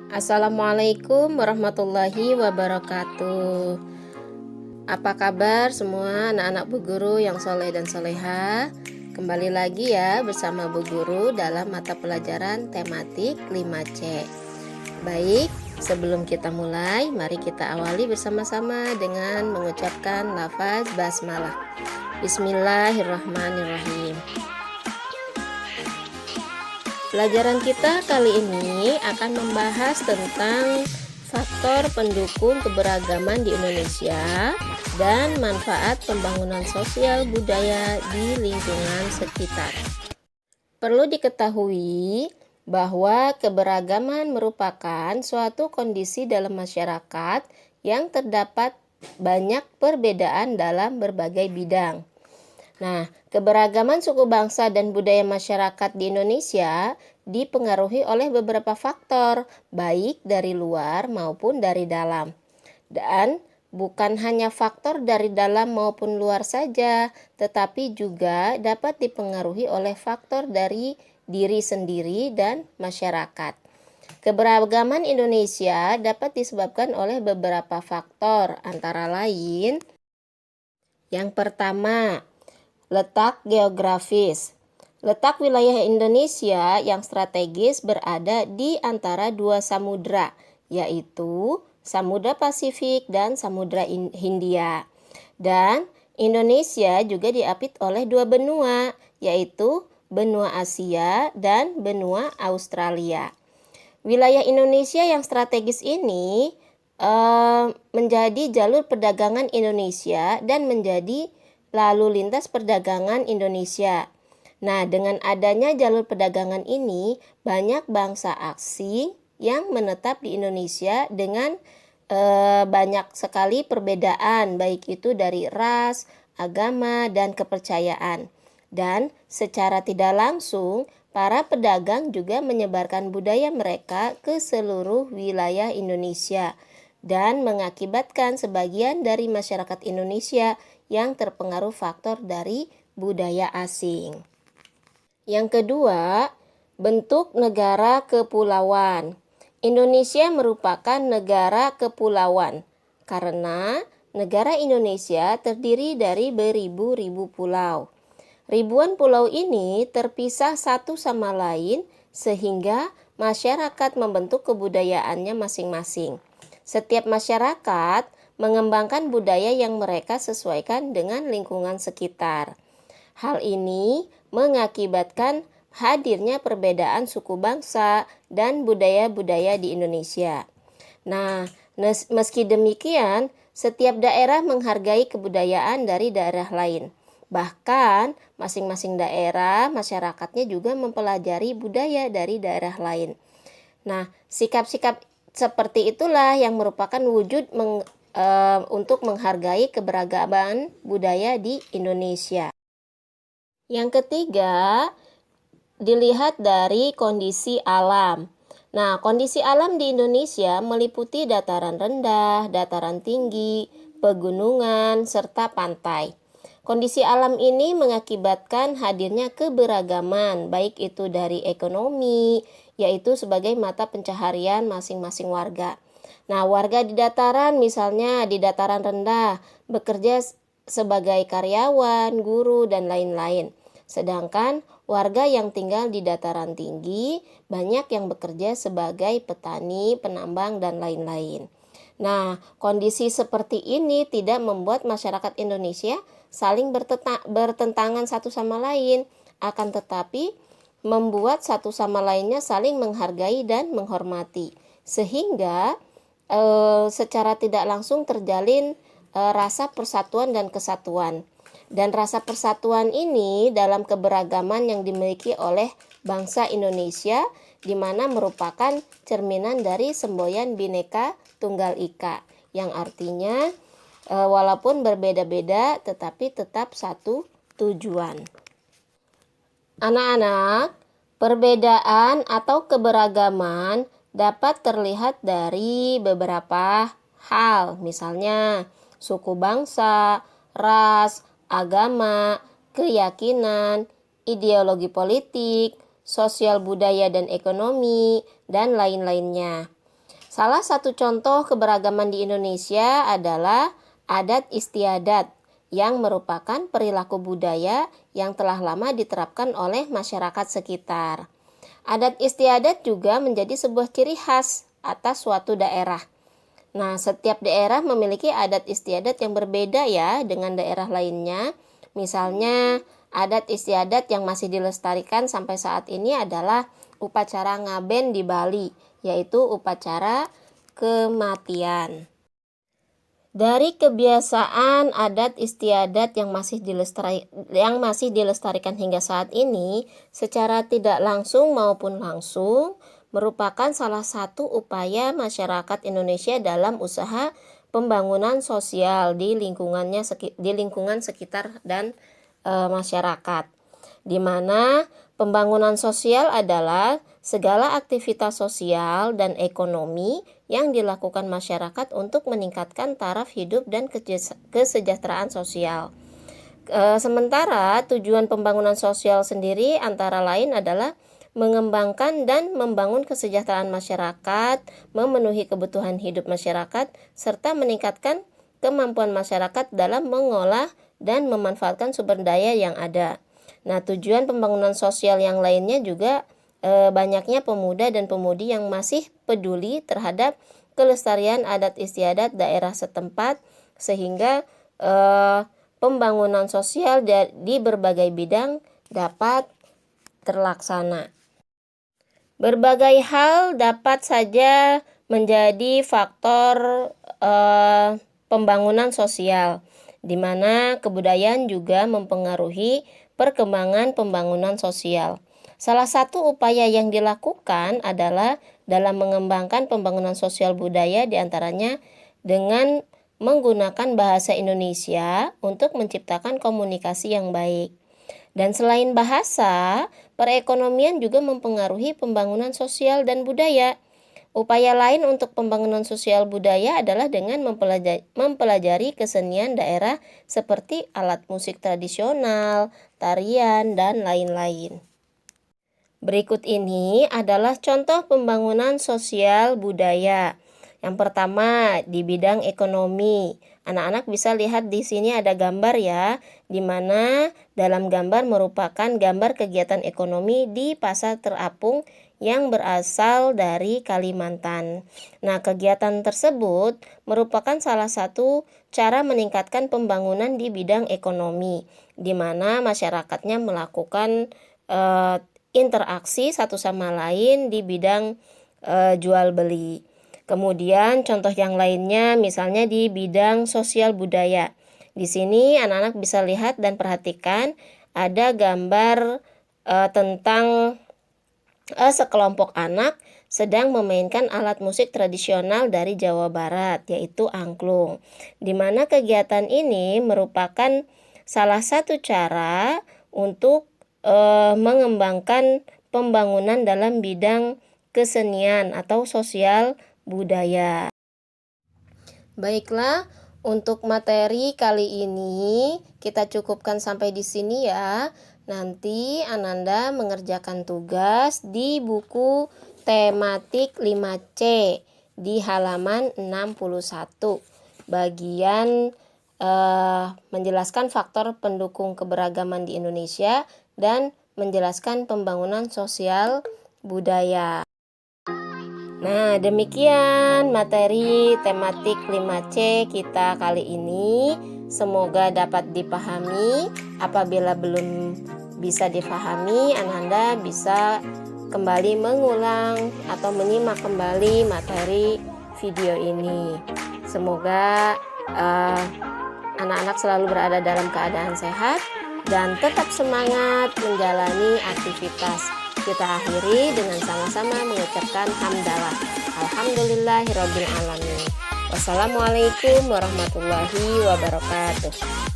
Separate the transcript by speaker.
Speaker 1: Assalamualaikum warahmatullahi wabarakatuh. Apa kabar semua anak-anak Bu Guru yang soleh dan soleha? Kembali lagi ya bersama Bu Guru dalam mata pelajaran tematik 5C. Baik, sebelum kita mulai, mari kita awali bersama-sama dengan mengucapkan lafaz basmalah. Bismillahirrahmanirrahim. Pelajaran kita kali ini akan membahas tentang faktor pendukung keberagaman di Indonesia dan manfaat pembangunan sosial budaya di lingkungan sekitar. Perlu diketahui bahwa keberagaman merupakan suatu kondisi dalam masyarakat yang terdapat banyak perbedaan dalam berbagai bidang. Nah, keberagaman suku bangsa dan budaya masyarakat di Indonesia dipengaruhi oleh beberapa faktor, baik dari luar maupun dari dalam. Dan bukan hanya faktor dari dalam maupun luar saja, tetapi juga dapat dipengaruhi oleh faktor dari diri sendiri dan masyarakat. Keberagaman Indonesia dapat disebabkan oleh beberapa faktor, antara lain yang pertama, letak geografis. Letak wilayah Indonesia yang strategis berada di antara dua samudra, yaitu Samudra Pasifik dan Samudra Hindia. Dan Indonesia juga diapit oleh dua benua, yaitu benua Asia dan benua Australia. Wilayah Indonesia yang strategis ini menjadi jalur perdagangan Indonesia dan menjadi lalu lintas perdagangan Indonesia. Nah, dengan adanya jalur perdagangan ini, banyak bangsa asing yang menetap di Indonesia dengan banyak sekali perbedaan, baik itu dari ras, agama, dan kepercayaan. Dan secara tidak langsung, para pedagang juga menyebarkan budaya mereka ke seluruh wilayah Indonesia dan mengakibatkan sebagian dari masyarakat Indonesia yang terpengaruh faktor dari budaya asing. Yang kedua, bentuk negara kepulauan. Indonesia merupakan negara kepulauan karena negara Indonesia terdiri dari beribu-ribu pulau. Ribuan pulau ini terpisah satu sama lain sehingga masyarakat membentuk kebudayaannya masing-masing. Setiap masyarakat mengembangkan budaya yang mereka sesuaikan dengan lingkungan sekitar. Hal ini mengakibatkan hadirnya perbedaan suku bangsa dan budaya-budaya di Indonesia. Nah, meski demikian, setiap daerah menghargai kebudayaan dari daerah lain. Bahkan, masing-masing daerah, masyarakatnya juga mempelajari budaya dari daerah lain. Nah, sikap-sikap seperti itulah yang merupakan wujud untuk menghargai keberagaman budaya di Indonesia. Yang ketiga, dilihat dari kondisi alam. Nah, kondisi alam di Indonesia meliputi dataran rendah, dataran tinggi, pegunungan, serta pantai. Kondisi alam ini mengakibatkan hadirnya keberagaman, baik itu dari ekonomi, yaitu sebagai mata pencaharian masing-masing warga. Nah, warga di dataran, misalnya di dataran rendah, bekerja sebagai karyawan, guru, dan lain-lain. Sedangkan warga yang tinggal di dataran tinggi banyak yang bekerja sebagai petani, penambang, dan lain-lain. Nah, kondisi seperti ini tidak membuat masyarakat Indonesia saling bertentangan satu sama lain, akan tetapi membuat satu sama lainnya saling menghargai dan menghormati, sehingga secara tidak langsung terjalin rasa persatuan dan kesatuan. Dan rasa persatuan ini dalam keberagaman yang dimiliki oleh bangsa Indonesia, di mana merupakan cerminan dari semboyan Bhinneka Tunggal Ika, yang artinya walaupun berbeda-beda tetapi tetap satu tujuan. Anak-anak, perbedaan atau keberagaman dapat terlihat dari beberapa hal, misalnya suku bangsa, ras, agama, keyakinan, ideologi politik, sosial budaya dan ekonomi, dan lain-lainnya. Salah satu contoh keberagaman di Indonesia adalah adat istiadat yang merupakan perilaku budaya yang telah lama diterapkan oleh masyarakat sekitar. Adat istiadat juga menjadi sebuah ciri khas atas suatu daerah. Nah, setiap daerah memiliki adat istiadat yang berbeda ya dengan daerah lainnya. Misalnya, adat istiadat yang masih dilestarikan sampai saat ini adalah upacara ngaben di Bali, yaitu upacara kematian. Dari kebiasaan adat istiadat yang masih dilestarikan hingga saat ini, secara tidak langsung maupun langsung, merupakan salah satu upaya masyarakat Indonesia dalam usaha pembangunan sosial di lingkungan sekitar dan masyarakat, di mana pembangunan sosial adalah segala aktivitas sosial dan ekonomi yang dilakukan masyarakat untuk meningkatkan taraf hidup dan kesejahteraan sosial. Sementara tujuan pembangunan sosial sendiri antara lain adalah mengembangkan dan membangun kesejahteraan masyarakat, memenuhi kebutuhan hidup masyarakat, serta meningkatkan kemampuan masyarakat dalam mengolah dan memanfaatkan sumber daya yang ada. Nah, tujuan pembangunan sosial yang lainnya juga banyaknya pemuda dan pemudi yang masih peduli terhadap kelestarian adat istiadat daerah setempat, sehingga pembangunan sosial di berbagai bidang dapat terlaksana. Berbagai hal dapat saja menjadi faktor pembangunan sosial, di mana kebudayaan juga mempengaruhi perkembangan pembangunan sosial. Salah satu upaya yang dilakukan adalah dalam mengembangkan pembangunan sosial budaya, diantaranya dengan menggunakan bahasa Indonesia untuk menciptakan komunikasi yang baik. Dan selain bahasa, perekonomian juga mempengaruhi pembangunan sosial dan budaya. Upaya lain untuk pembangunan sosial budaya adalah dengan mempelajari kesenian daerah seperti alat musik tradisional, tarian, dan lain-lain. Berikut ini adalah contoh pembangunan sosial budaya. Yang pertama, di bidang ekonomi. Anak-anak bisa lihat di sini ada gambar ya, di mana dalam gambar merupakan gambar kegiatan ekonomi di Pasar Terapung yang berasal dari Kalimantan. Nah, kegiatan tersebut merupakan salah satu cara meningkatkan pembangunan di bidang ekonomi, di mana masyarakatnya melakukan interaksi satu sama lain di bidang jual beli. Kemudian contoh yang lainnya misalnya di bidang sosial budaya. Di sini anak-anak bisa lihat dan perhatikan ada gambar tentang sekelompok anak sedang memainkan alat musik tradisional dari Jawa Barat, yaitu angklung. Di mana kegiatan ini merupakan salah satu cara untuk mengembangkan pembangunan dalam bidang kesenian atau sosial budaya. Baiklah, untuk materi kali ini kita cukupkan sampai di sini ya. Nanti Ananda mengerjakan tugas di buku tematik 5C di halaman 61. Bagian menjelaskan faktor pendukung keberagaman di Indonesia dan menjelaskan pembangunan sosial budaya. Nah, demikian materi tematik 5C kita kali ini. Semoga dapat dipahami. Apabila belum bisa dipahami, Ananda bisa kembali mengulang atau menyimak kembali materi video ini. Semoga anak-anak selalu berada dalam keadaan sehat dan tetap semangat menjalani aktivitas. Kita akhiri dengan sama-sama mengucapkan hamdalah. Alhamdulillahirabbil alamin. Wassalamualaikum warahmatullahi wabarakatuh.